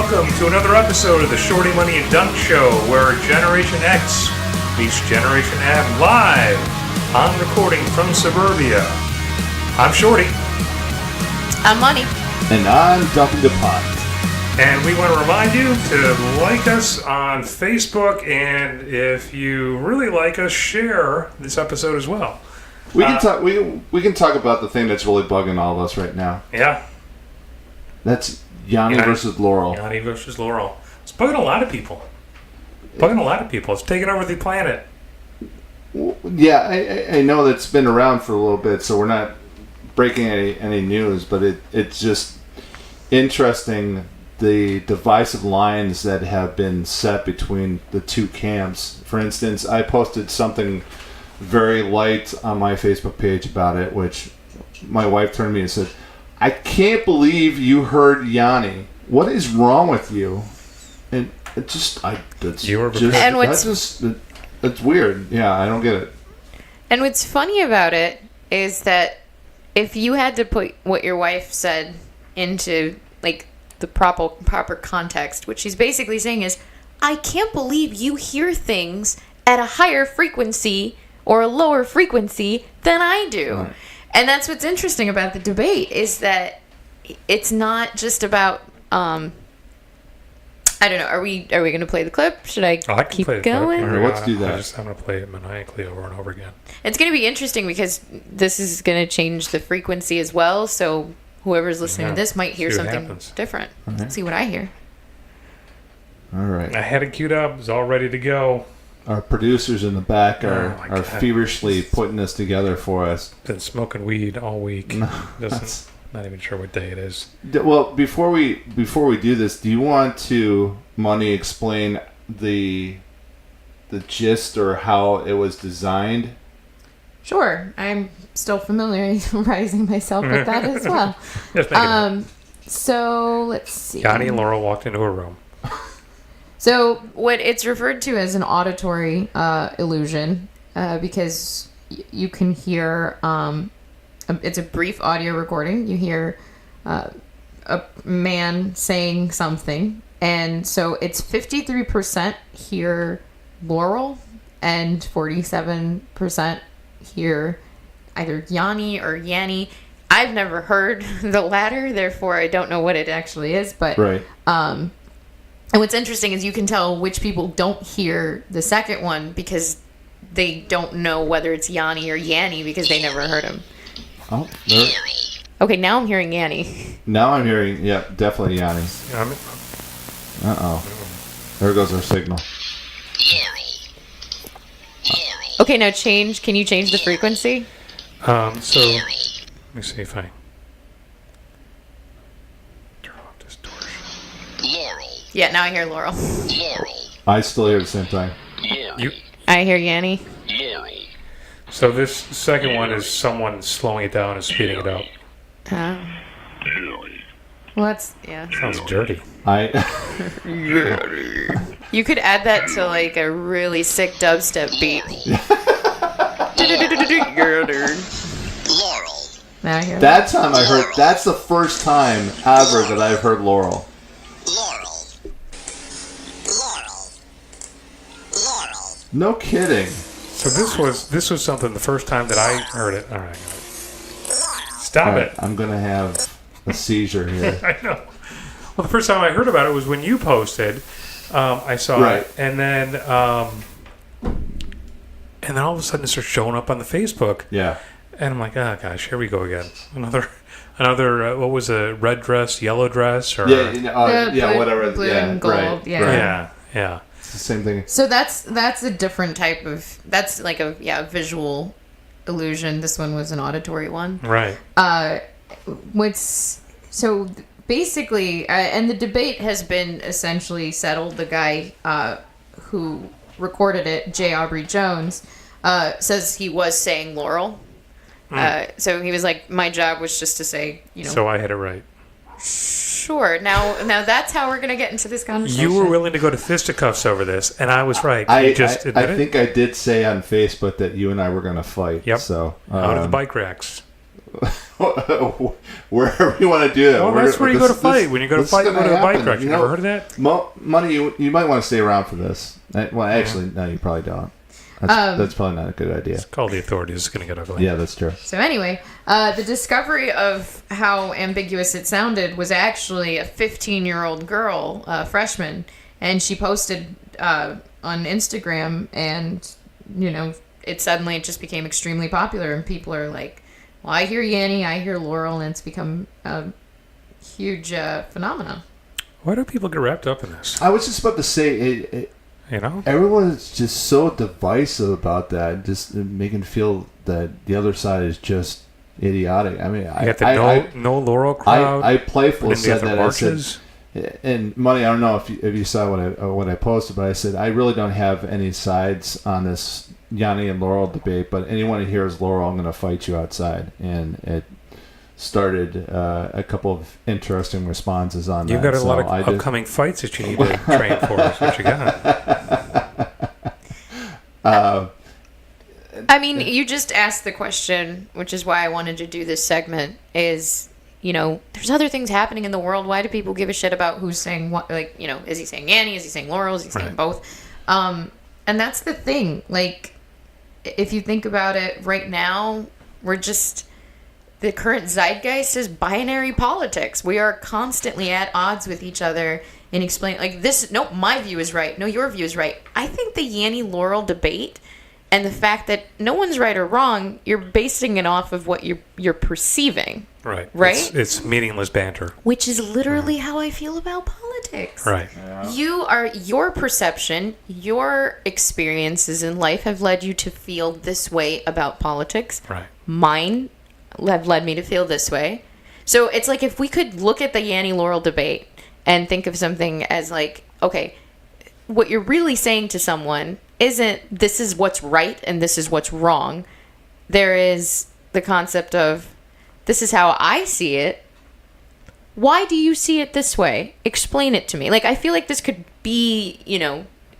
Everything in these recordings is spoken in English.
welcome to another episode of the Shorty, Money, and Dunc Show, where Generation X meets Generation M live on recording from suburbia. I'm Shorty. I'm Money. And I'm Dumping the Pot. And we want to remind you to like us on Facebook, and if you really like us, share this episode as well. We can talk. We can talk about the thing that's really bugging all of us right now. Yeah. That's Yanny versus Laurel. Yanny versus Laurel. It's bugging a lot of people. It's taking over the planet. Yeah, I know that's been around for a little bit, so we're not breaking any news, but it's just interesting the divisive lines that have been set between the two camps. For instance, I posted something very light on my Facebook page about it, which my wife turned to me and said, "I can't believe you heard Yanny. What is wrong with you?" And it just, it's weird. Yeah, I don't get it. And what's funny about it is that if you had to put what your wife said into like the proper context, what she's basically saying is, I can't believe you hear things at a higher frequency or a lower frequency than I do. Right. And that's what's interesting about the debate, is that it's not just about I don't know, are we going to play the clip? Should I keep play the going? Clip. Let's do that. I'm going to play it maniacally over and over again. It's going to be interesting because this is going to change the frequency as well, so whoever's listening to this might hear something different. Right. Let's see what I hear. All right. I had it queued up. It's all ready to go. Our producers in the back are feverishly putting this together for us. Been smoking weed all week. Not even sure what day it is. Well, before we do this, do you want to, Money, explain the gist or how it was designed? Sure. I'm still familiarizing myself with that as well. So let's see. Yanny and Laurel walked into a room. So what it's referred to as an auditory illusion, because you can hear, it's a brief audio recording. You hear a man saying something, and so it's 53% hear Laurel and 47% hear either Yanny or Yanny. I've never heard the latter, therefore I don't know what it actually is, but right. And what's interesting is you can tell which people don't hear the second one because they don't know whether it's Yanny or Yanny because they never heard him. Oh, there. Okay, now I'm hearing Yanny. Now I'm hearing, definitely Yanny. Uh-oh. There goes our signal. Okay, now can you change the frequency? So, let me see if I turn off distortion. Yeah, now I hear Laurel. I still hear the same thing. I hear Yanny. So this second one is someone slowing it down and speeding it up. Well, that's, yeah. Sounds dirty. You could add that to like a really sick dubstep beat. Laurel. Now I hear That time I heard, that's the first time ever that I've heard Laurel. No kidding. So this was something the first time that I heard it. All right. Stop it. I'm going to have a seizure here. I know. Well, the first time I heard about it was when you posted. I saw it, and then all of a sudden it starts showing up on the Facebook. Yeah. And I'm like, oh gosh, here we go again. Another. What was a red dress, yellow dress, or whatever. Blue and gold. Right. Yeah. Yeah. It's the same thing. So that's a different type of, that's like a visual illusion. This one was an auditory one. Right. So basically, and the debate has been essentially settled. The guy who recorded it, J. Aubrey Jones, says he was saying Laurel. So he was like, my job was just to say, So I had it right. Sure. Now that's how we're going to get into this conversation. You were willing to go to fisticuffs over this, and I was right. I think I did say on Facebook that you and I were going to fight. Yep. So out of the bike racks. wherever you want to do it. Well, that's where you go to fight. When you go to fight, you go to the bike rack. You never heard of that? Money, you might want to stay around for this. Well, actually, no, you probably don't. That's probably not a good idea. It's called the authorities. It's going to get ugly. Yeah, that's true. So anyway, the discovery of how ambiguous it sounded was actually a 15-year-old girl, freshman, and she posted on Instagram, and it suddenly just became extremely popular, and people are like, well, I hear Yanny, I hear Laurel, and it's become a huge phenomenon. Why do people get wrapped up in this? I was just about to say, everyone is just so divisive about that, just making feel that the other side is just idiotic. I mean, you got the no Laurel crowd. I playfully said that. Marches. I said, and Money, I don't know if you saw what I posted, but I said I really don't have any sides on this Yanny and Laurel debate, but anyone who hears Laurel, I'm going to fight you outside. And it started a couple of interesting responses on that. You've got a lot of upcoming fights that you need to train for. Is what you got. I mean, you just asked the question, which is why I wanted to do this segment, is, there's other things happening in the world. Why do people give a shit about who's saying what? Like, is he saying Yanny? Is he saying Laurel? Is he saying both? And that's the thing. Like, if you think about it right now, the current zeitgeist is binary politics. We are constantly at odds with each other and explain like this. No, my view is right. No, your view is right. I think the Yanny Laurel debate and the fact that no one's right or wrong, you're basing it off of what you're perceiving. Right. Right. It's meaningless banter. Which is literally how I feel about politics. Right. Yeah. Your perception, your experiences in life have led you to feel this way about politics. Right. Mine have led me to feel this way. So it's like if we could look at the Yanny Laurel debate and think of something as like, okay, what you're really saying to someone isn't this is what's right and this is what's wrong. There is the concept of this is how I see it. Why do you see it this way? Explain it to me. Like, I feel like this could be,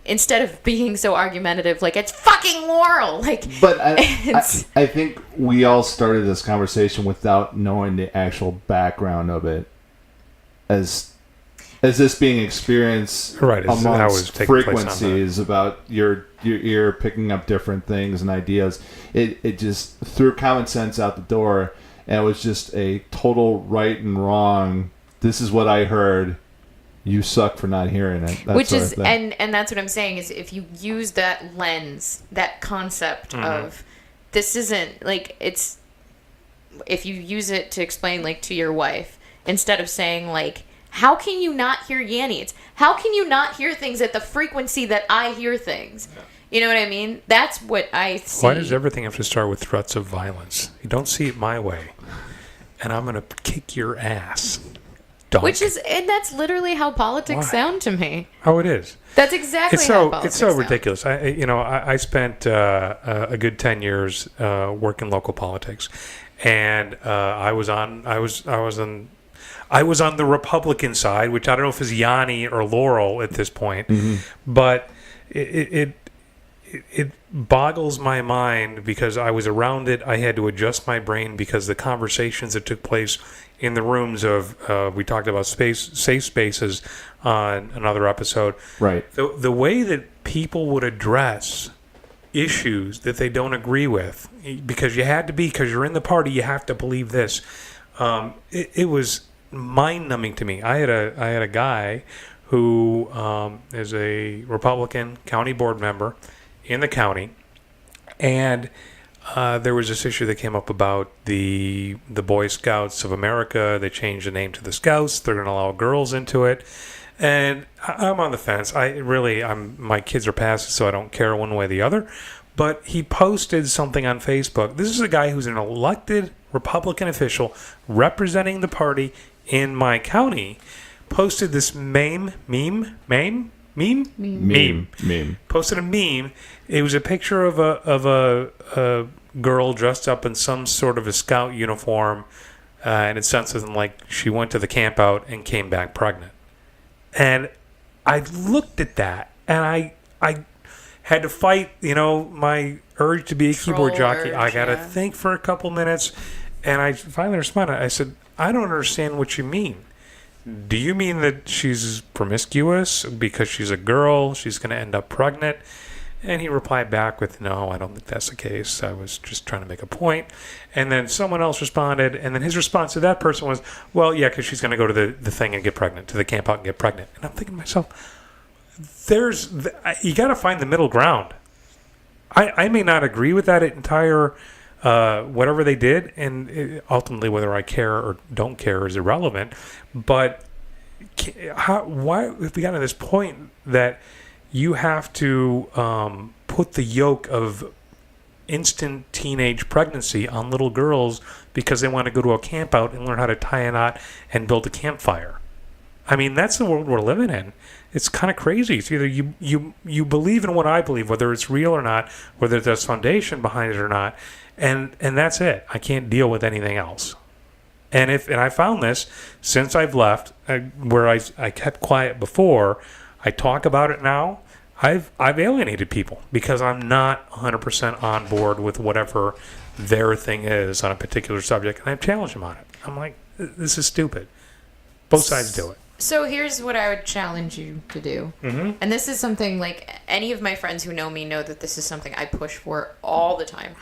instead of being so argumentative, like, it's fucking Laurel. Like, but I think we all started this conversation without knowing the actual background of it as this being experienced amongst frequencies about your ear picking up different things and ideas. It just threw common sense out the door, and it was just a total right and wrong. This is what I heard. You suck for not hearing it. Which is, and that's what I'm saying is if you use that lens, that concept of this isn't like it's, if you use it to explain like to your wife, instead of saying like, how can you not hear Yanny? It's how can you not hear things at the frequency that I hear things? Yeah. You know what I mean? That's what I see. Why does everything have to start with threats of violence? You don't see it my way, and I'm going to kick your ass. Dunc. Which is, and that's literally how politics sound to me. Oh, it is. That's exactly how politics It's so sound. ridiculous. I spent a good 10 years working local politics, and I was on the Republican side, which I don't know if it's Yanny or Laurel at this point, but it boggles my mind because I was around it. I had to adjust my brain because the conversations that took place in the rooms of we talked about safe spaces on another episode. Right. The way that people would address issues that they don't agree with, because you're in the party, you have to believe this. It was mind-numbing to me. I had a guy who is a Republican county board member in the county, and there was this issue that came up about the Boy Scouts of America. They changed the name to the Scouts. They're going to allow girls into it, and I'm on the fence. My kids are past it, so I don't care one way or the other. But he posted something on Facebook. This is a guy who's an elected Republican official representing the party in my county. Posted this meme. Posted a meme. It was a picture of a girl dressed up in some sort of a scout uniform, and it said something like she went to the camp out and came back pregnant. And I looked at that, and I had to fight, my urge to be a keyboard jockey. I got to think for a couple minutes, And I finally responded. I said, I don't understand what you mean. Do you mean that she's promiscuous because she's a girl? She's going to end up pregnant? And he replied back with, no, I don't think that's the case. I was just trying to make a point. And then someone else responded. And then his response to that person was, well, yeah, because she's going to go to the thing and get pregnant, to the camp out and get pregnant. And I'm thinking to myself, you got to find the middle ground. I may not agree with that entire whatever they did, and ultimately whether I care or don't care is irrelevant. But why have we gotten to this point that you have to put the yoke of instant teenage pregnancy on little girls because they want to go to a camp out and learn how to tie a knot and build a campfire? I mean, that's the world we're living in. It's kind of crazy. It's either you believe in what I believe, whether it's real or not, whether there's foundation behind it or not, and that's it. I can't deal with anything else. And I found this since I've left, where I kept quiet before. I talk about it now. I've alienated people because I'm not 100% on board with whatever their thing is on a particular subject, and I've challenged them on it. I'm like, this is stupid. Both sides do it. So here's what I would challenge you to do. Mm-hmm. And this is something, like, any of my friends who know me know that this is something I push for all the time.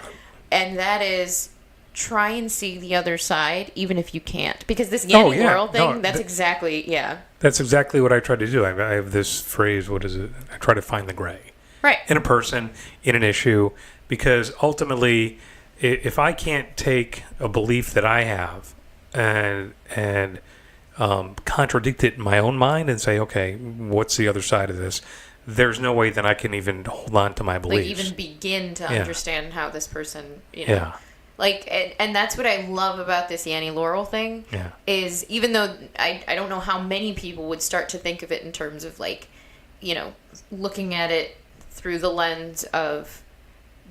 And that is, try and see the other side, even if you can't. Because this Yanny Laurel thing, that's exactly what I try to do. I have this phrase, what is it? I try to find the gray. Right. In a person, in an issue. Because ultimately, if I can't take a belief that I have and contradict it in my own mind and say, okay, what's the other side of this? There's no way that I can even hold on to my beliefs. Like, even begin to understand how this person, like, and that's what I love about this Yanny Laurel thing, is even though I don't know how many people would start to think of it in terms of, like, looking at it through the lens of,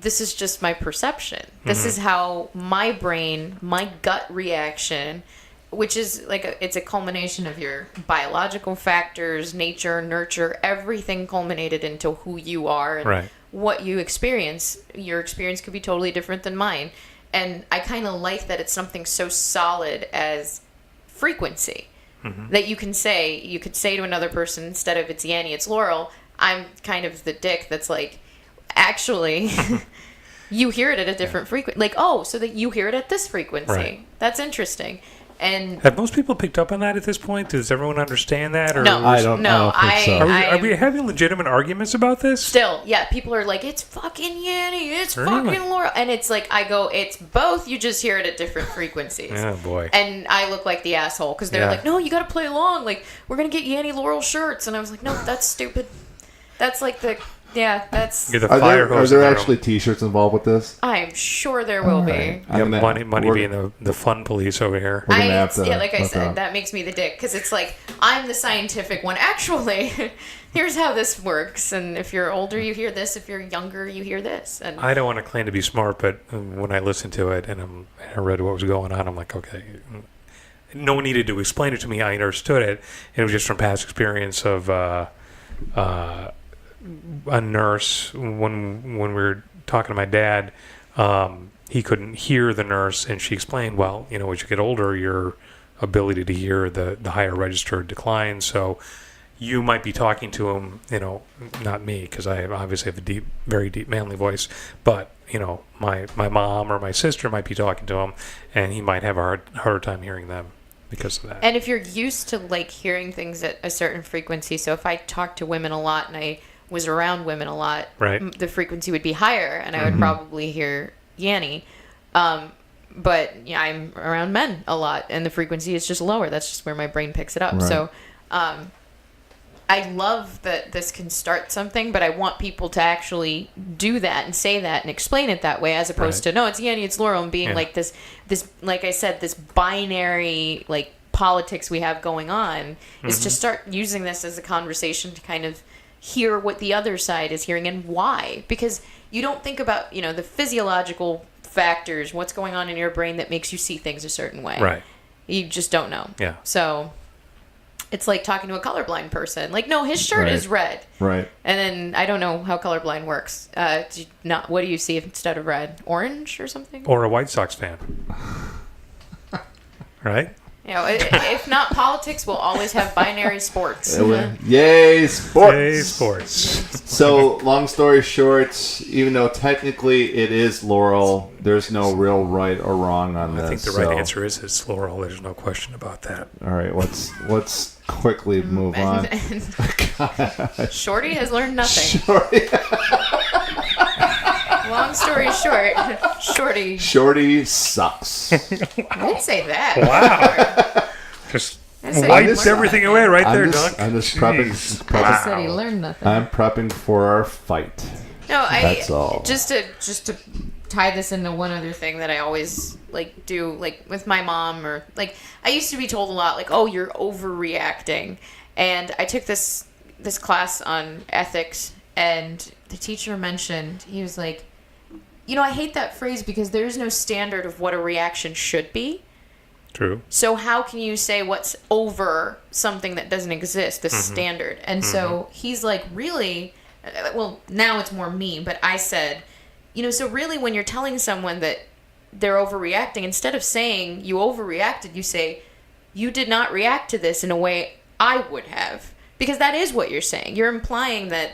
this is just my perception. This is how my brain, my gut reaction, which is like it's a culmination of your biological factors, nature, nurture, everything culminated into who you are and what you experience. Your experience could be totally different than mine. And I kind of like that it's something so solid as frequency that you could say to another person, instead of it's Yanny, it's Laurel, I'm kind of the dick that's like, actually, you hear it at a different frequency. Like, oh, so that you hear it at this frequency. Right. That's interesting. And have most people picked up on that at this point? Does everyone understand that? Or no, I don't think so. Are we having legitimate arguments about this? Still, yeah. People are like, it's fucking Yanny, it's fucking Laurel. And it's like, I go, it's both. You just hear it at different frequencies. Oh, boy. And I look like the asshole because they're like, no, you got to play along. Like, we're going to get Yanny Laurel shirts. And I was like, no, that's stupid. That's like the... Yeah, that's... You're the fire hose. Are there actually T-shirts involved with this? I'm sure there will be. Yeah, money being the fun police over here. Like I said, that makes me the dick, because it's like, I'm the scientific one. Actually, here's how this works, and if you're older, you hear this. If you're younger, you hear this. And I don't want to claim to be smart, but when I listened to it and I read what was going on, I'm like, okay... No one needed to explain it to me. I understood it. It was just from past experience of... a nurse, when we were talking to my dad, he couldn't hear the nurse, and she explained, well, as you get older, your ability to hear the higher register declines, so you might be talking to him, not me, because I obviously have a very deep manly voice, but my mom or my sister might be talking to him, and he might have a harder time hearing them because of that. And if you're used to, like, hearing things at a certain frequency, so if I talk to women a lot and I was around women a lot, the frequency would be higher, and I would probably hear Yanny. But I'm around men a lot, and the frequency is just lower. That's just where my brain picks it up. Right. So I love that this can start something, but I want people to actually do that and say that and explain it that way, as opposed to, no, it's Yanny, it's Laurel, and being like this, like I said, this binary, like, politics we have going on, is to start using this as a conversation to kind of hear what the other side is hearing and why. Because you don't think about, the physiological factors, what's going on in your brain that makes you see things a certain way. Right. You just don't know. Yeah. So it's like talking to a colorblind person. Like, no, his shirt is red. Right. And then I don't know how colorblind works. What do you see instead of red? Orange or something? Or a White Sox fan. right? If not politics, we'll always have binary sports. Yay, sports! Yay, sports. So, long story short, even though technically it is Laurel, there's no real right or wrong on this. I think the right answer is it's Laurel. There's no question about that. All right, let's quickly move on. Shorty has learned nothing. Shorty. Long story short, Shorty sucks. I didn't say that. Wow. Just wiped everything away right there, Dunc. I'm just prepping. I said he learned nothing. I'm prepping for our fight. No, That's all. Just to tie this into one other thing that I always do with my mom, or I used to be told a lot oh, you're overreacting, and I took this class on ethics, and the teacher mentioned, he was like, I hate that phrase because there's no standard of what a reaction should be. True. So how can you say what's over something that doesn't exist, the standard? And so he's like, really? Well, now it's more me, but I said, so really when you're telling someone that they're overreacting, instead of saying you overreacted, you say, you did not react to this in a way I would have. Because that is what you're saying. You're implying that,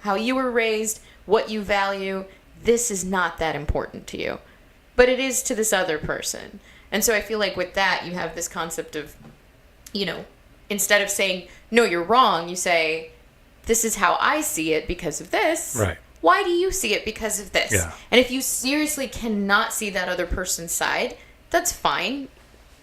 how you were raised, what you value, this is not that important to you. But it is to this other person. And so I feel like with that, you have this concept of, instead of saying, no, you're wrong, you say, this is how I see it because of this. Right. Why do you see it because of this? Yeah. And if you seriously cannot see that other person's side, that's fine.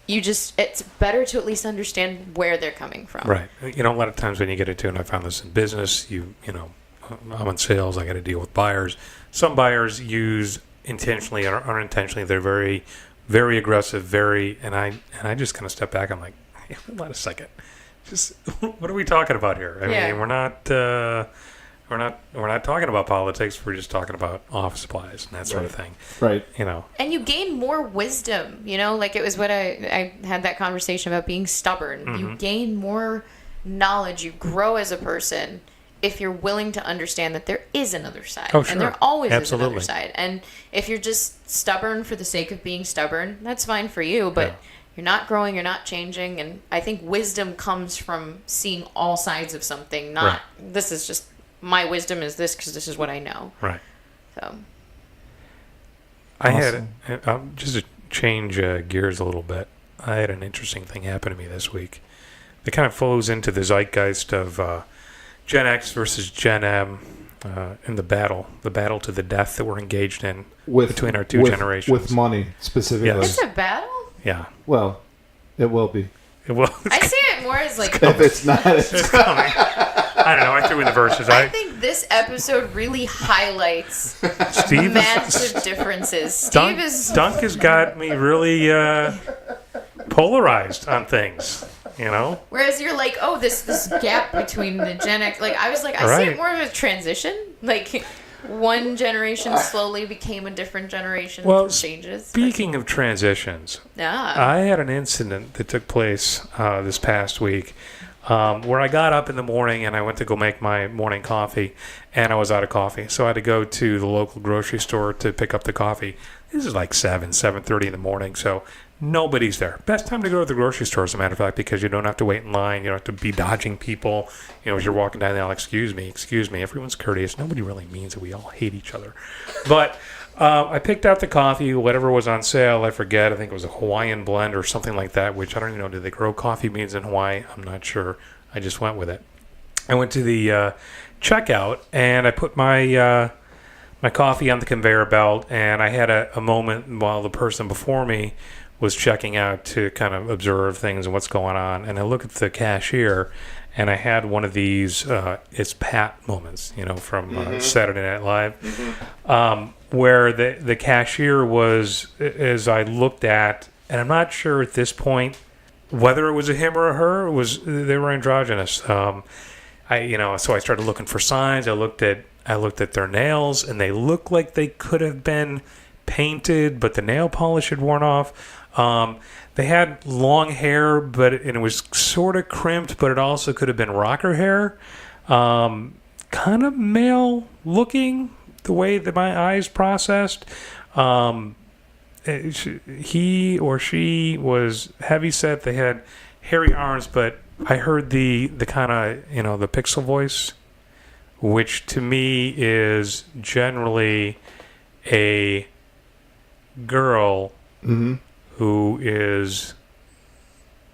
It's better to at least understand where they're coming from. Right. A lot of times when you get into, and I found this in business, I'm in sales, I got to deal with buyers. Some buyers use intentionally or unintentionally, they're very, very aggressive, and I just kind of step back. I'm like, hey, hold on a second. Just what are we talking about here? I mean, we're not talking about politics. We're just talking about office supplies and that sort of thing. Right. And you gain more wisdom, it was what I had that conversation about being stubborn. Mm-hmm. You gain more knowledge. You grow as a person if you're willing to understand that there is another side. Oh, sure. And there always Absolutely. is another side. And if you're just stubborn for the sake of being stubborn, that's fine for you, but you're not growing, you're not changing. And I think wisdom comes from seeing all sides of something, not this is just my wisdom is this because this is what I know. Right. So I had, just to change gears a little bit, I had an interesting thing happen to me this week. It kind of flows into the zeitgeist of Gen X versus Gen M in the battle to the death that we're engaged in between our two generations. With money, specifically. Yes. it's a battle? Yeah. Well, it will be. I see it more as if it's not, it's coming. I don't know. I threw in the verses. I think this episode really highlights massive differences. Dunc has got me really polarized on things. Whereas you're like, oh, this gap between the Gen X, I was like, I see it more of a transition. One generation slowly became a different generation. Well, changes. Speaking of transitions, I had an incident that took place this past week where I got up in the morning and I went to go make my morning coffee, and I was out of coffee. So I had to go to the local grocery store to pick up the coffee. This is like 7:30 in the morning, so nobody's there. Best time to go to the grocery store, as a matter of fact, because you don't have to wait in line. You don't have to be dodging people. As you're walking down the aisle, excuse me. Everyone's courteous. Nobody really means that we all hate each other. But I picked out the coffee, whatever was on sale. I forget. I think it was a Hawaiian blend or something like that, which I don't even know. Do they grow coffee beans in Hawaii? I'm not sure. I just went with it. I went to the checkout, and I put my coffee on the conveyor belt, and I had a moment while the person before me was checking out to kind of observe things and what's going on. And I look at the cashier, and I had one of these it's Pat moments, from Saturday Night Live, where the cashier was, as I looked at, and I'm not sure at this point whether it was a him or a her, they were androgynous. So I started looking for signs. I looked at their nails, and they looked like they could have been painted, but the nail polish had worn off. They had long hair, and it was sort of crimped, but it also could have been rocker hair. Kind of male looking, the way that my eyes processed. he or she was heavy set. They had hairy arms, but I heard the kind of, the pixel voice, which to me is generally a girl who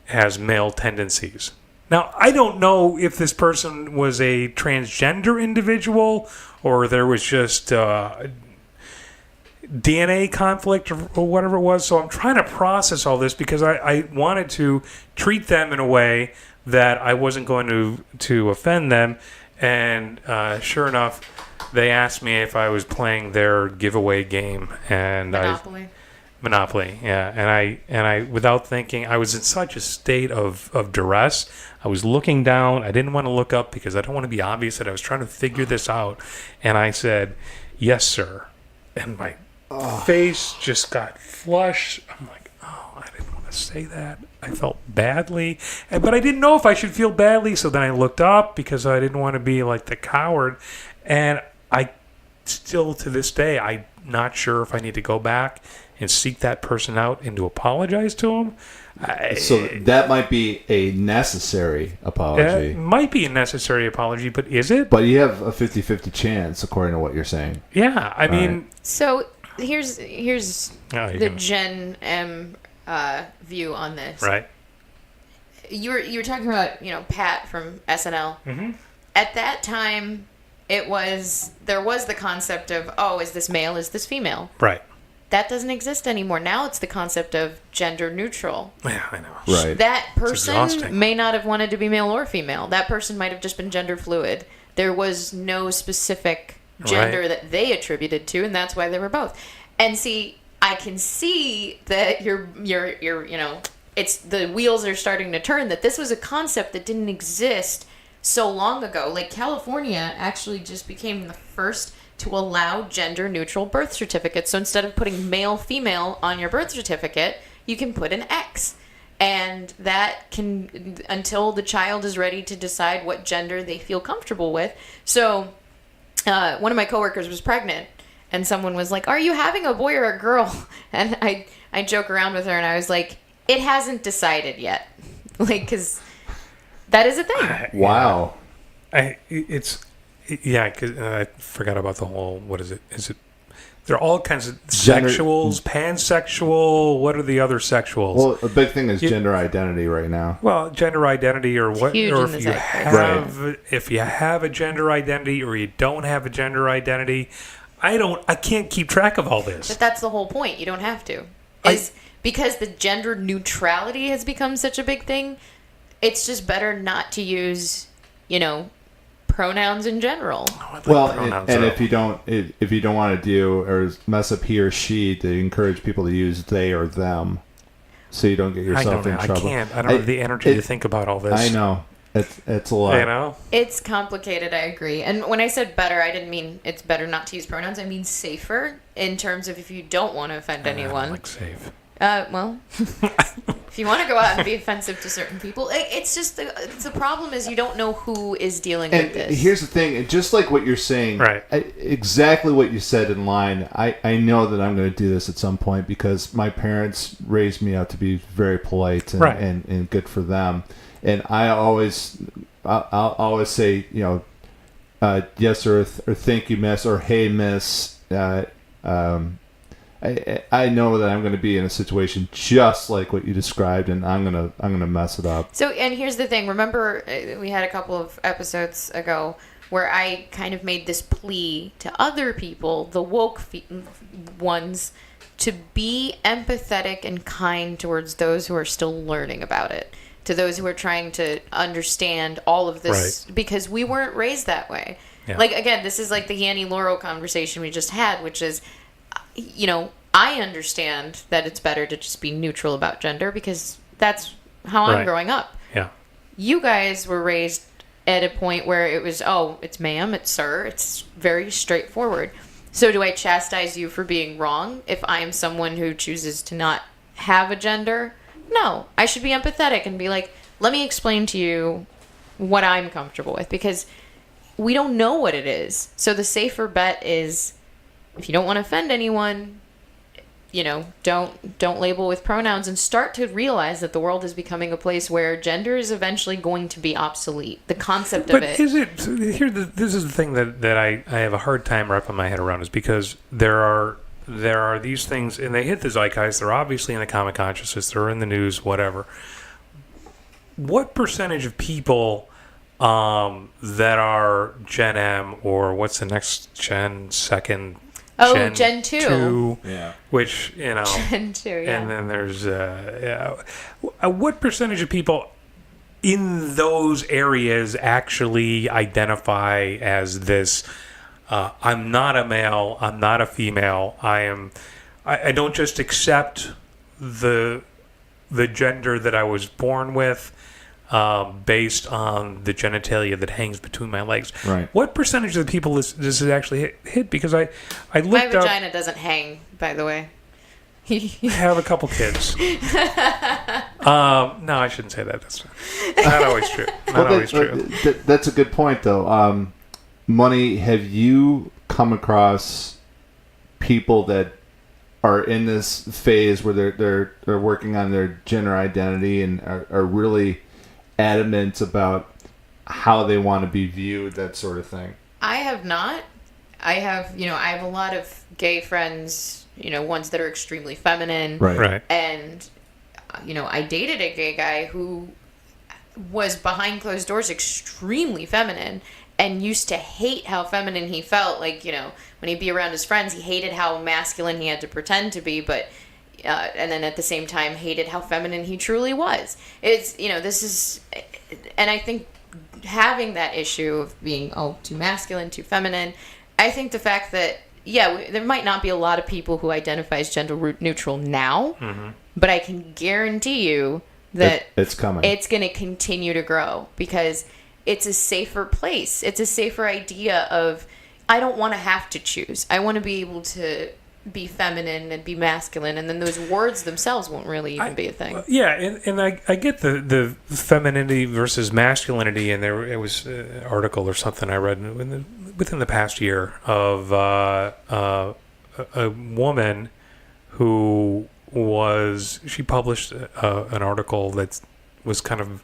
has male tendencies. Now, I don't know if this person was a transgender individual or there was just DNA conflict or whatever it was. So I'm trying to process all this because I wanted to treat them in a way that I wasn't going to offend them. And sure enough, they asked me if I was playing their giveaway game. And Monopoly, yeah. And I without thinking, I was in such a state of duress. I was looking down. I didn't want to look up because I don't want to be obvious that I was trying to figure this out. And I said, "Yes, sir." And my face just got flushed. I'm like, "Oh, I didn't want to say that." I felt badly, but I didn't know if I should feel badly. So then I looked up because I didn't want to be like the coward. And I still, to this day, I'm not sure if I need to go back and seek that person out and to apologize to him. So that might be a necessary apology. It might be a necessary apology, but is it? But you have a 50-50 chance, according to what you're saying. Yeah, I mean... Right. So here's the Gen M view on this. Right. You were talking about, Pat from SNL. Mm-hmm. At that time, there was the concept of, is this male, is this female? Right. That doesn't exist anymore. Now it's the concept of gender neutral. Yeah, I know. Right. That person may not have wanted to be male or female. That person might have just been gender fluid. There was no specific gender that they attributed to, and that's why they were both. And see, I can see that you're it's the wheels are starting to turn, that this was a concept that didn't exist so long ago. Like California actually just became the first to allow gender-neutral birth certificates. So instead of putting male-female on your birth certificate, you can put an X. And that can, until the child is ready to decide what gender they feel comfortable with. So one of my coworkers was pregnant, and someone was like, "Are you having a boy or a girl?" And I joke around with her, and I was like, "It hasn't decided yet." Because that is a thing. Wow. Yeah, because I forgot about the whole, what is it? There are all kinds of sexuals, pansexual, what are the other sexuals? Well, a big thing is gender identity right now. Well, gender identity or what, huge or if you have a gender identity or you don't have a gender identity. I can't keep track of all this. But that's the whole point. You don't have to. Because the gender neutrality has become such a big thing, it's just better not to use, pronouns in general. And if you don't want to do or mess up he or she, to encourage people to use they or them, so you don't get yourself in trouble. I don't have the energy to think about all this. I know it's a lot. It's complicated. I agree. And when I said better, I didn't mean it's better not to use pronouns. I mean safer in terms of if you don't want to offend anyone. I don't like safe. If you want to go out and be offensive to certain people, it's just the problem is you don't know who is dealing with this. Here's the thing, just like what you're saying, right? Exactly what you said in line. I know that I'm going to do this at some point because my parents raised me out to be very polite and good for them. And I'll always say, yes or thank you, miss, or hey, miss. I know that I'm going to be in a situation just like what you described, and I'm gonna mess it up. So, and here's the thing. Remember, we had a couple of episodes ago where I kind of made this plea to other people, the woke ones, to be empathetic and kind towards those who are still learning about it, to those who are trying to understand all of this, because we weren't raised that way. Yeah. Like, again, this is like the Yanny Laurel conversation we just had, which is, I understand that it's better to just be neutral about gender because that's how I'm growing up. Yeah. You guys were raised at a point where it was, it's ma'am, it's sir, it's very straightforward. So do I chastise you for being wrong if I am someone who chooses to not have a gender? No. I should be empathetic and be like, let me explain to you what I'm comfortable with, because we don't know what it is. So the safer bet is, if you don't want to offend anyone, don't label with pronouns, and start to realize that the world is becoming a place where gender is eventually going to be obsolete. The concept of it. But is it here? This is the thing that I have a hard time wrapping my head around, is because there are these things, and they hit the zeitgeist. They're obviously in the common consciousness. They're in the news, whatever. What percentage of people that are Gen M, or what's the next gen, second? Gen 2. Yeah. Which, Gen 2, yeah. And then there's, what percentage of people in those areas actually identify as this, I'm not a male, I'm not a female, I don't just accept the gender that I was born with, based on the genitalia that hangs between my legs. Right. What percentage of the people does this actually hit? Because I looked My up... vagina doesn't hang, by the way. I have a couple kids. No, I shouldn't say that. That's not always true. Always true. That's a good point, though. Money, have you come across people that are in this phase where they're working on their gender identity and are really adamant about how they want to be viewed, that sort of thing? I have not. I have a lot of gay friends, ones that are extremely feminine. Right. And, I dated a gay guy who was behind closed doors extremely feminine and used to hate how feminine he felt. Like, when he'd be around his friends, he hated how masculine he had to pretend to be, but and then at the same time hated how feminine he truly was. It's, this is, and I think having that issue of being, too masculine, too feminine, I think the fact that, there might not be a lot of people who identify as gender neutral now, but I can guarantee you that it's coming. It's going to continue to grow because it's a safer place. It's a safer idea of, I don't want to have to choose. I want to be able to be feminine and be masculine, and then those words themselves won't really even be a thing. Yeah, and I get the femininity versus masculinity, and it was an article or something I read within the past year of a woman who she published an article that was kind of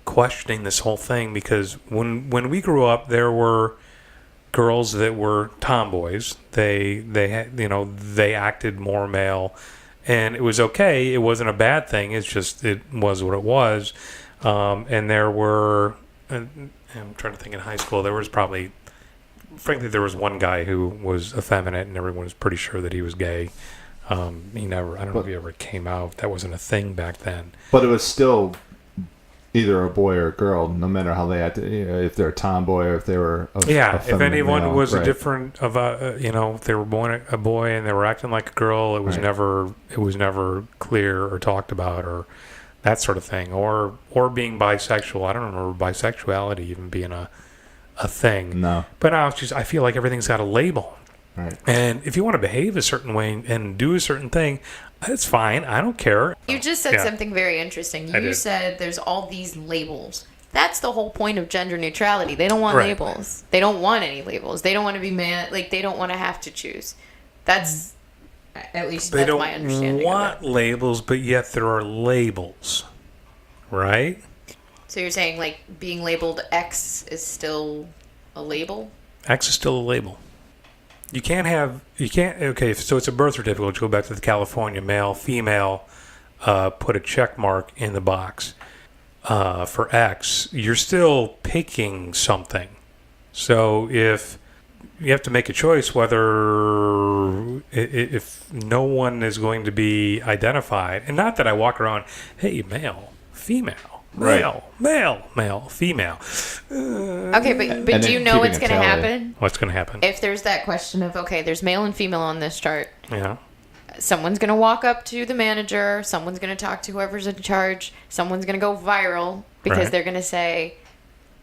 questioning this whole thing, because when we grew up, there were girls that were tomboys. They acted more male, and it was okay. It wasn't a bad thing. It's just, it was what it was. And there were, I'm trying to think, in high school, there was one guy who was effeminate, and everyone was pretty sure that he was gay. I don't know if he ever came out. That wasn't a thing back then. But it was still either a boy or a girl, no matter how they acted. If they're a tomboy or if they were if anyone male, was right. a different of if they were born a boy and they were acting like a girl, it was never clear or talked about, or that sort of thing, or being bisexual. I don't remember bisexuality even being a thing. No. But now it's just, I feel like everything's got a label. Right. And if you want to behave a certain way and do a certain thing, it's fine. I don't care. You just said something very interesting. You said there's all these labels. That's the whole point of gender neutrality. They don't want labels. They don't want any labels. They don't want to be they don't want to have to choose. That's, at least that's my understanding. They don't want labels, but yet there are labels. Right? So you're saying, like, being labeled X is still a label? X is still a label. Okay, so it's a birth certificate. Let's go back to the California, male, female, put a check mark in the box. For X, you're still picking something. So if you have to make a choice whether, if no one is going to be identified, and not that I walk around, hey, male, female. Male, female. Okay, but do you know what's going to happen? What's going to happen? If there's that question of, okay, there's male and female on this chart. Yeah. Someone's going to walk up to the manager. Someone's going to talk to whoever's in charge. Someone's going to go viral because they're going to say,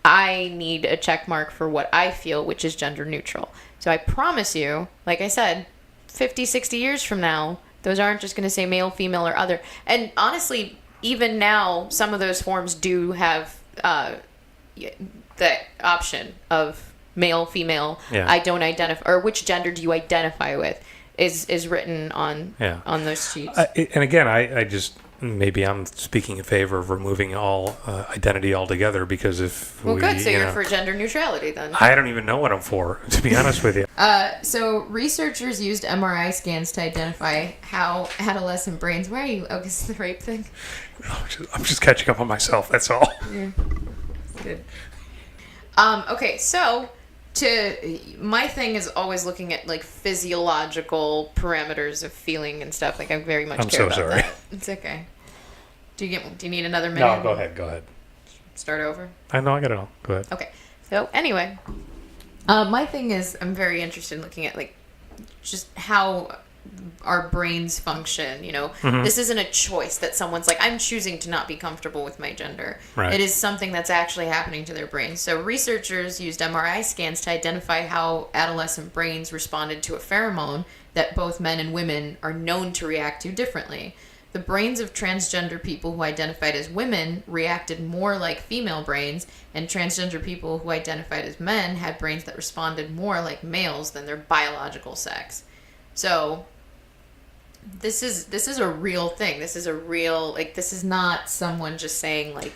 I need a check mark for what I feel, which is gender neutral. So I promise you, like I said, 50, 60 years from now, those aren't just going to say male, female, or other. And honestly, even now, some of those forms do have the option of male, female. Yeah. I don't identify, or which gender do you identify with? is written on those sheets. And again, I just maybe I'm speaking in favor of removing all identity altogether, because if good, so you're for gender neutrality then. I don't even know what I'm for, to be honest with you. So researchers used MRI scans to identify how adolescent brains. Why are you? Oh, this is the rape thing. I'm just catching up on myself. That's all. Yeah, good. Okay, so. My thing is always looking at like physiological parameters of feeling and stuff. Like I very much care about sorry. that. It's okay. Do you need another minute? No, go ahead. Start over. I know I got it all. Go ahead. Okay. So anyway, my thing is I'm very interested in looking at like just how our brains function. This isn't a choice that someone's like, I'm choosing to not be comfortable with my gender. Right. It is something that's actually happening to their brains. So researchers used MRI scans to identify how adolescent brains responded to a pheromone that both men and women are known to react to differently. The brains of transgender people who identified as women reacted more like female brains, and transgender people who identified as men had brains that responded more like males than their biological sex. So this is a real thing. This is a real, like, this is not someone just saying like,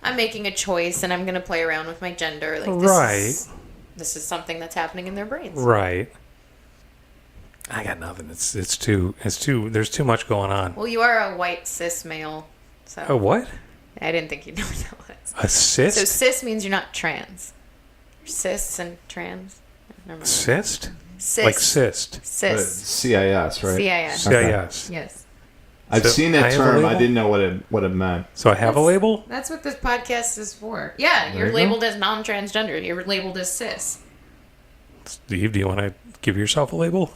I'm making a choice and I'm going to play around with my gender. Like, this is something that's happening in their brains. Right. I got nothing. It's too there's too much going on. Well, you are a white cis male. So A what? I didn't think you'd know what that was. A cyst? So cis means you're not trans. Cis and trans. Never mind. Cyst? Cis. Like cyst. Cis. CIS, right? CIS. CIS. Yes. I've So seen I that have a term. I label? didn't know what it meant. So I have a label? That's what this podcast is for. Yeah, There you're you go. labeled as non-transgender. You're labeled as cis. Steve, do you want to give yourself a label?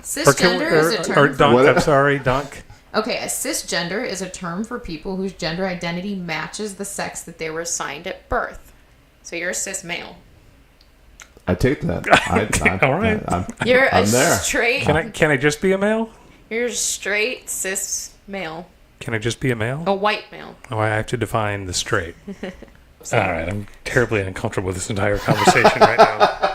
Cisgender is a term. Or Dunc, What? I'm sorry, Dunc. Okay, a cisgender is a term for people whose gender identity matches the sex that they were assigned at birth. So you're a cis male. I take that. All right. You're I'm a there. straight. Can I just be a male? You're a straight cis male. Can I just be a male? A white male. Oh, I have to define the straight. All right, I'm terribly uncomfortable with this entire conversation right now.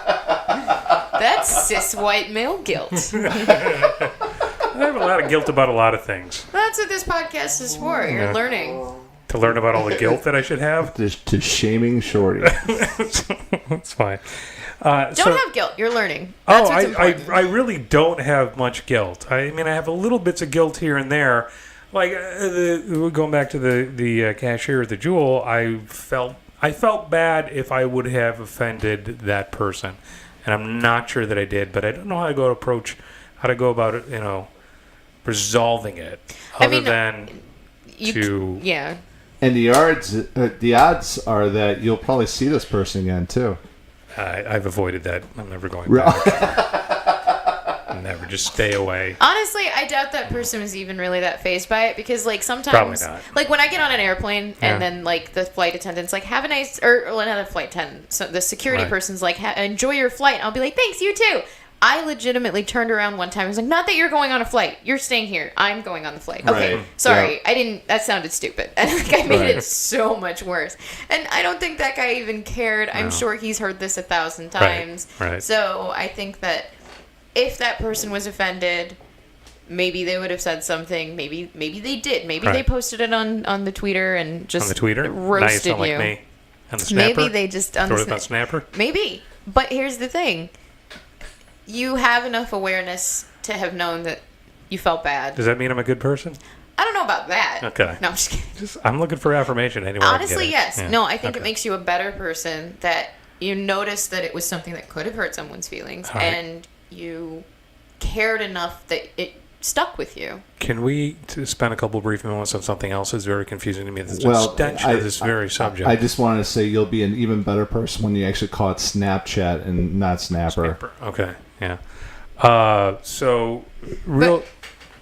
That's cis white male guilt. I have a lot of guilt about a lot of things. That's what this podcast is for. You're Yeah. learning. To learn about all the guilt that I should have? To shaming Shorty. That's fine. Don't have guilt. You're learning. That's what's important. I really don't have much guilt. I mean, I have a little bits of guilt here and there. Like, going back to the cashier at the Jewel, I felt bad if I would have offended that person. And I'm not sure that I did, but I don't know how to go about it, resolving it. Yeah. And the odds are that you'll probably see this person again too. I've avoided that. I'm never going back. Never. Just stay away. Honestly, I doubt that person was even really that fazed by it because, like, sometimes, Probably not. like, when I get on an airplane Yeah. and then, like, the flight attendant's like, have a nice, or another flight attendant, so the security Right. person's like, enjoy your flight. I'll be like, thanks, you too. I legitimately turned around one time and was like, not that you're going on a flight. You're staying here. I'm going on the flight. Okay, Right. sorry. Yeah. I didn't, that sounded stupid. And like, I made Right. it so much worse. And I don't think that guy even cared. I'm No. sure he's heard this 1,000 times. Right. So I think that if that person was offended, maybe they would have said something. Maybe they did. Maybe they Right. posted it on the Twitter and just On the Twitter? Now you roasted sound like you. me. On the Snapper? Maybe they just Throw it on Snapper? Maybe. But here's the thing. You have enough awareness to have known that you felt bad. Does that mean I'm a good person? I don't know about that. Okay. No, I'm just kidding. I'm looking for affirmation anyway. Honestly, yes. Yeah. No, I think it Okay. makes you a better person that you noticed that it was something that could have hurt someone's feelings All right. and you cared enough that it stuck with you. Can we spend a couple brief moments on something else that's very confusing to me? That's Well, extension of this very subject. I just wanted to say you'll be an even better person when you actually call it Snapchat and not Snapper. Okay, yeah.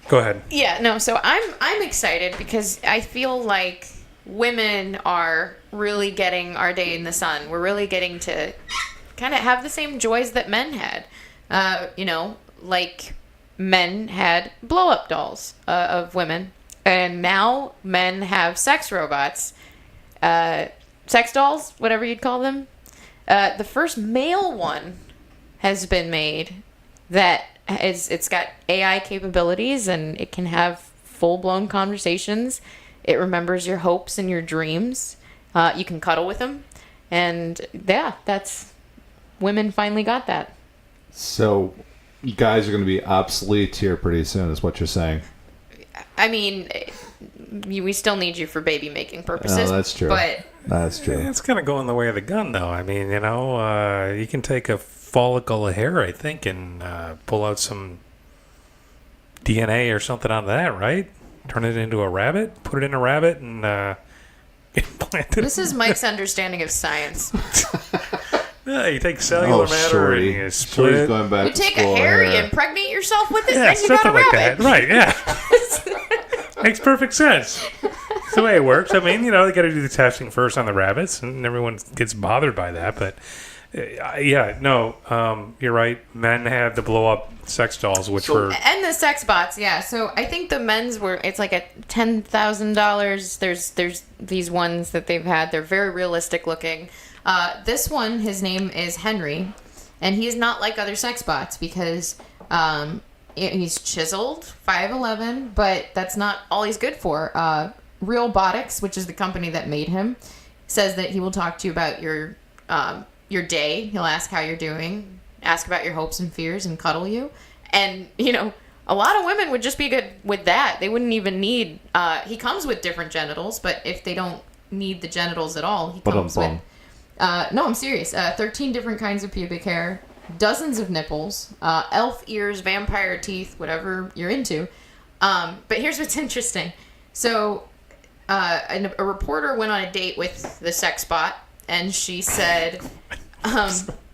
Go ahead. Yeah, no, so I'm excited because I feel like women are really getting our day in the sun. We're really getting to kind of have the same joys that men had. Like men had blow-up dolls of women, and now men have sex robots, sex dolls, whatever you'd call them. The first male one has been made that it's got AI capabilities and it can have full-blown conversations. It remembers your hopes and your dreams. You can cuddle with them. And yeah, women finally got that. So you guys are going to be obsolete here pretty soon is what you're saying. I mean, we still need you for baby making purposes. Oh, that's true. But that's true. It's kind of going the way of the gun, though. I mean, you can take a follicle of hair, I think, and pull out some DNA or something on that, right? Turn it into a rabbit, put it in a rabbit, and implant it. This is Mike's understanding of science. Yeah, you take cellular matter Shorty. and you split it. Going back You take a hair, you impregnate yourself with it, Yeah, and you got a something like rabbit. that. Right, yeah. Makes perfect sense. That's the way it works. I mean, they got to do the testing first on the rabbits, and everyone gets bothered by that. But, you're right. Men had the blow-up sex dolls, which were... And the sex bots, yeah. So I think the men's it's like a $10,000. There's these ones that they've had. They're very realistic looking. This one, his name is Henry, and he's not like other sex bots because he's chiseled, 5'11", but that's not all he's good for. Realbotics, which is the company that made him, says that he will talk to you about your day. He'll ask how you're doing, ask about your hopes and fears, and cuddle you. And, a lot of women would just be good with that. They wouldn't even need... he comes with different genitals, but if they don't need the genitals at all, he comes with... no, I'm serious. 13 different kinds of pubic hair, dozens of nipples, elf ears, vampire teeth, whatever you're into. But here's what's interesting. So, a reporter went on a date with the sex bot, and she said...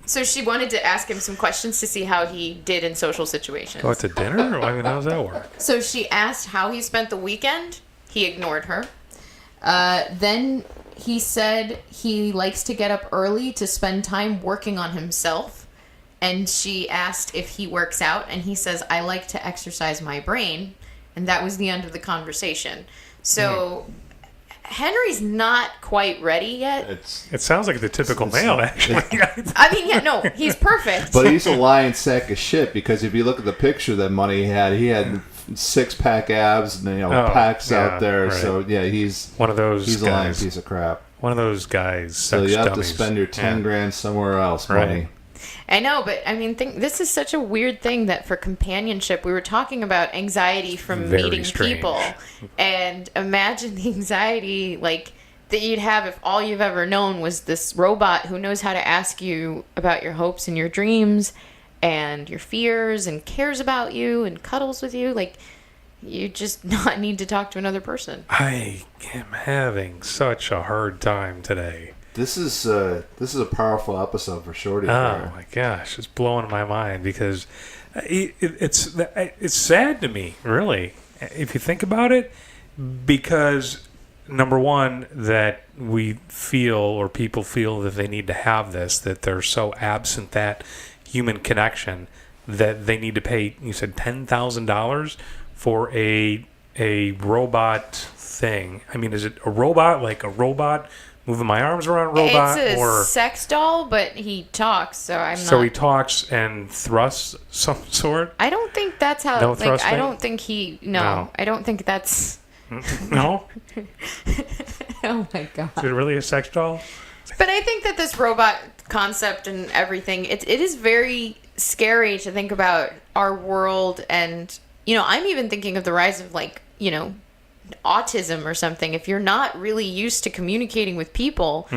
so she wanted to ask him some questions to see how he did in social situations. Go out to dinner? I mean, how does that work? So she asked how he spent the weekend. He ignored her. Then... he said he likes to get up early to spend time working on himself. And she asked if he works out. And he says, I like to exercise my brain. And that was the end of the conversation. So Henry's not quite ready yet. It sounds like the typical male, actually. I mean, yeah, no, he's perfect. But he's a lying sack of shit because if you look at the picture that Money had, he had 6-pack abs and packs out there. Right. So yeah, he's one of those He's guys. a lying piece of crap. One of those guys. So you have to spend your 10 grand somewhere else, Money. I know, but I mean, this is such a weird thing that for companionship, we were talking about anxiety from meeting people, and imagine the anxiety that you'd have if all you've ever known was this robot who knows how to ask you about your hopes and your dreams and your fears and cares about you and cuddles with you. You just not need to talk to another person. I am having such a hard time today. This is a powerful episode for Shorty. Oh my gosh, it's blowing my mind because it's sad to me, really, if you think about it, because number one, that we feel or people feel that they need to have this, that they're so absent that human connection that they need to pay. You said $10,000 for a robot thing. I mean, is it a robot, like a robot? Moving my arms around a robot, it's a or sex doll, but he talks, so he talks and thrusts some sort. I don't think that's how. No thrusting? I don't think he. No, I don't think that's. No. Oh my god. Is it really a sex doll? But I think that this robot concept and everything, it is very scary to think about our world, and I'm even thinking of the rise of autism or something. If you're not really used to communicating with people,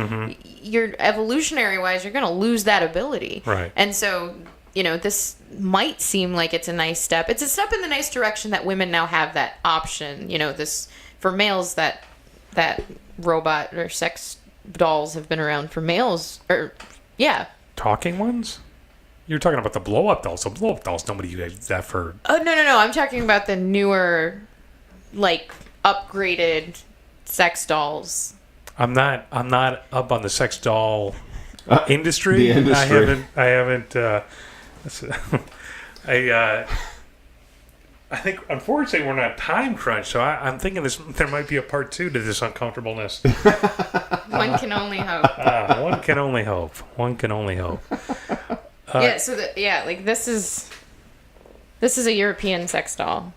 you're evolutionary wise, you're going to lose that ability. Right. And so, this might seem like it's a nice step. It's a step in the nice direction that women now have that option. This for males that robot or sex dolls have been around for males Talking ones? You're talking about the blow up dolls. So blow up dolls, nobody uses that for. Oh no. I'm talking about the newer upgraded sex dolls. I'm not up on the sex doll industry. The industry. I haven't. I think unfortunately we're not time crunch, so I'm thinking there might be a part 2 to this uncomfortableness. One can only hope. One can only hope. One can only hope. This is This is a European sex doll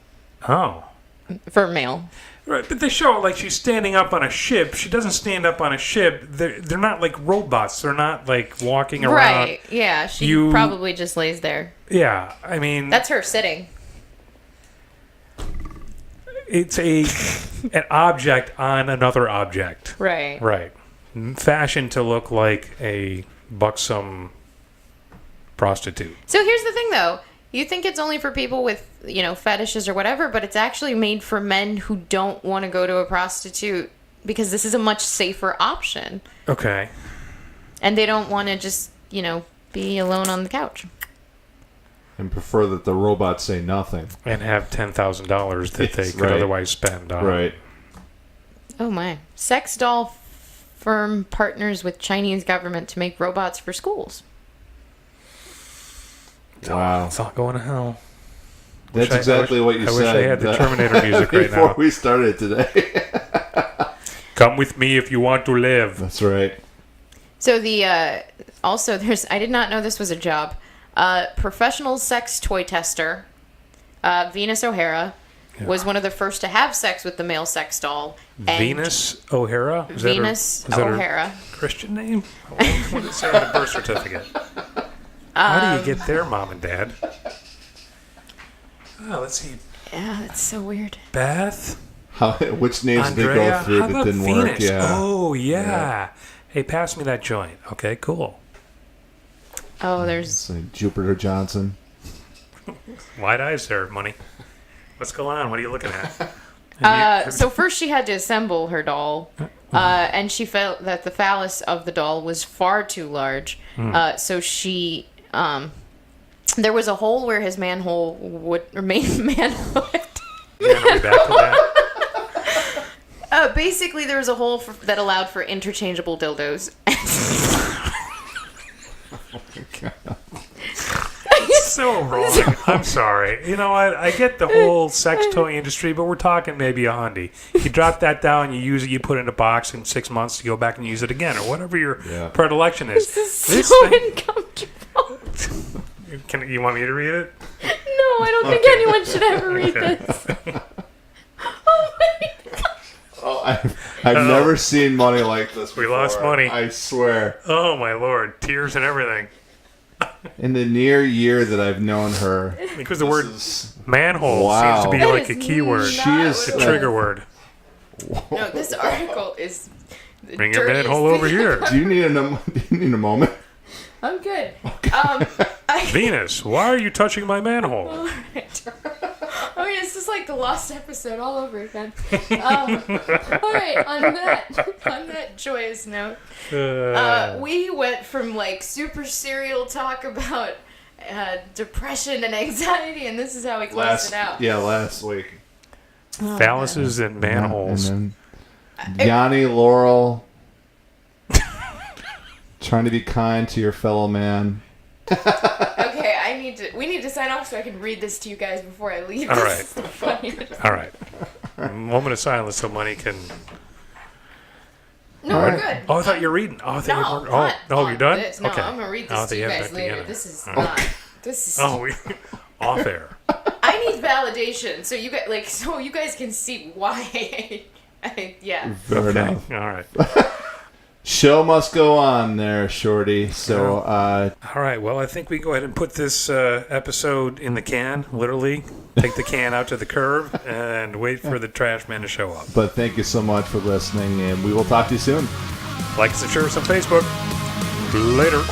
Oh. for male. Right, but they show like she's standing up on a ship. She doesn't stand up on a ship. They're not like robots. They're not like walking around. Right, yeah. She probably just lays there. Yeah, I mean... That's her sitting. It's an object on another object. Right. Right. Fashioned to look like a buxom prostitute. So here's the thing, though. You think it's only for people with, fetishes or whatever, but it's actually made for men who don't want to go to a prostitute because this is a much safer option. Okay. And they don't want to just, be alone on the couch. And prefer that the robots say nothing. And have $10,000 that they could otherwise spend on. Right. Oh, my. Sex doll firm partners with Chinese government to make robots for schools. Wow. It's all going to hell. That's exactly what you said. I wish I had the Terminator music right now. Before we started today. Come with me if you want to live. That's right. So also I did not know this was a job. Professional sex toy tester, Venus O'Hara, was one of the first to have sex with the male sex doll. Venus O'Hara? Venus O'Hara. Christian name? What does it say on the birth certificate? How do you get there, Mom and Dad? Oh, let's see. Yeah, that's so weird. Beth? Which names did they go through that didn't work? Yeah. Oh, yeah. Hey, pass me that joint. Okay, cool. Oh, there's... Like Jupiter Johnson. Wide eyes there, money. What's going on? What are you looking at? So first she had to assemble her doll, and she felt that the phallus of the doll was far too large. So she... there was a hole where his manhole would remain manhood. Yeah, are we back to that? Basically, there was a hole that allowed for interchangeable dildos. So wrong. I'm sorry. You know what? I get the whole sex toy industry, but we're talking maybe a Hyundai. You drop that down, you use it, you put it in a box in 6 months, you go back and use it again, or whatever your predilection is. This is so uncomfortable. You want me to read it? No, I don't think anyone should ever read this. Oh my God. Oh, I've never seen money like this before. We lost money. I swear. Oh, my Lord. Tears and everything. In the near year that I've known her. Because the word manhole seems to be like a key word. She is a trigger word. No, this article is... Bring your manhole over here. Do you need a moment? I'm good. Venus, why are you touching my manhole? All right. I mean, it's just like the lost episode all over again. All right, on that joyous note, we went from like super serial talk about depression and anxiety, and this is how we closed it out. Yeah, last week. Phalluses and manholes. And then Yanny, Laurel, trying to be kind to your fellow man. Okay, we need to sign off so I can read this to you guys before I leave. All right. All right. A moment of silence so money can... No, we're good. Oh, I thought you were reading. Oh, I thought you were... you're done? No, okay. I'm going to read this to you guys later. This is not... This is... Oh, off air. I need validation so you guys can see why yeah. Fair enough. All right. Show must go on there, Shorty. So, all right. Well, I think we go ahead and put this episode in the can, literally. Take the can out to the curb and wait for the trash man to show up. But thank you so much for listening, and we will talk to you soon. Like us and share us on Facebook. Later.